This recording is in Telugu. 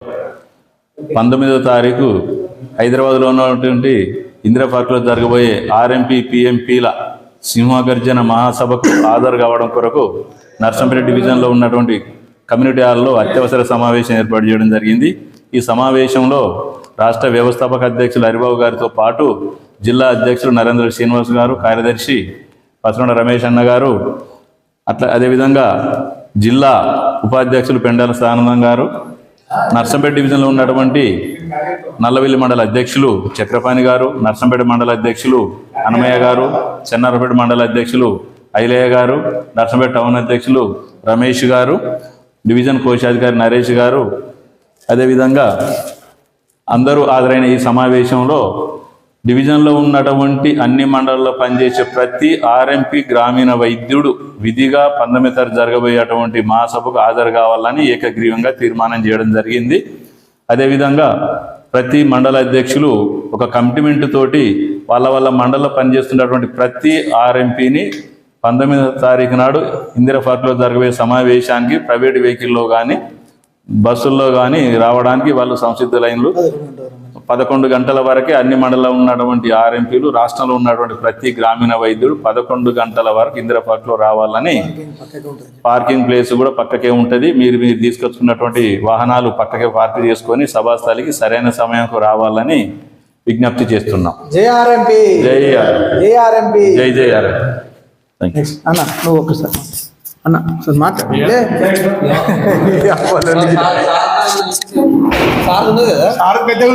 19వ తారీఖు హైదరాబాద్లో ఉన్నటువంటి ఇందిరా పార్కులో జరగబోయే ఆర్ఎంపీ పిఎంపీల సింహగర్జన మహాసభకు హాజరు కావడం కొరకు నర్సంపేట డివిజన్లో ఉన్నటువంటి కమ్యూనిటీ హాల్లో అత్యవసర సమావేశం ఏర్పాటు చేయడం జరిగింది. ఈ సమావేశంలో రాష్ట్ర వ్యవస్థాపక అధ్యక్షులు హరిబాబు గారితో పాటు జిల్లా అధ్యక్షులు నరేంద్ర శ్రీనివాస్ గారు, కార్యదర్శి పసరొండ రమేష్ అన్న గారు, అదేవిధంగా జిల్లా ఉపాధ్యక్షులు పెండాల స్థానందం గారు, నర్సంపేట డివిజన్లో ఉన్నటువంటి నల్లవెల్లి మండల అధ్యక్షులు చక్రపాణి గారు, నర్సంపేట మండల అధ్యక్షులు అన్నమయ్య గారు, చెన్నారపేట మండల అధ్యక్షులు ఐలయ్య గారు, నర్సంపేట టౌన్ అధ్యక్షులు రమేష్ గారు, డివిజన్ కోశాధికారి నరేష్ గారు, అదేవిధంగా అందరూ హాజరైన ఈ సమావేశంలో డివిజన్లో ఉన్నటువంటి అన్ని మండలాల్లో పనిచేసే ప్రతి ఆర్ఎంపీ గ్రామీణ వైద్యుడు విధిగా 19వ తారీఖు జరగబోయేటువంటి మహాసభకు హాజరు కావాలని ఏకగ్రీవంగా తీర్మానం చేయడం జరిగింది. అదేవిధంగా ప్రతి మండల అధ్యక్షులు ఒక కమిట్మెంట్ తోటి వాళ్ళ మండలంలో పనిచేస్తున్నటువంటి ప్రతి ఆర్ఎంపీని 19వ తారీఖు నాడు ఇందిరా పార్కులో జరగబోయే సమావేశానికి ప్రైవేట్ వెహికల్లో కానీ బస్సుల్లో కానీ రావడానికి వాళ్ళు సంసిద్ధ లైన్లు 11 గంటల వరకే అన్ని మండలంలో ఉన్నటువంటి ఆర్ఎంపీలు, రాష్ట్రంలో ఉన్నటువంటి ప్రతి గ్రామీణ వైద్యుడు 11 గంటల వరకు ఇందిరా పార్కులో రావాలని, పార్కింగ్ ప్లేస్ కూడా పక్కకే ఉంటుంది. మీరు తీసుకొచ్చుకున్నటువంటి వాహనాలు పక్కకే పార్క్ చేసుకొని సభాస్థలికి సరైన సమయంకు రావాలని విజ్ఞప్తి చేస్తున్నాం. జై ఆర్ఎంపీ, జై జై ఆర్ఎంపీ, జై జై ఆర్ఎంపీ. అన్న నువ్వు ఒకసారి అన్న సార్ మాట్లాడే సార్ పెద్దగా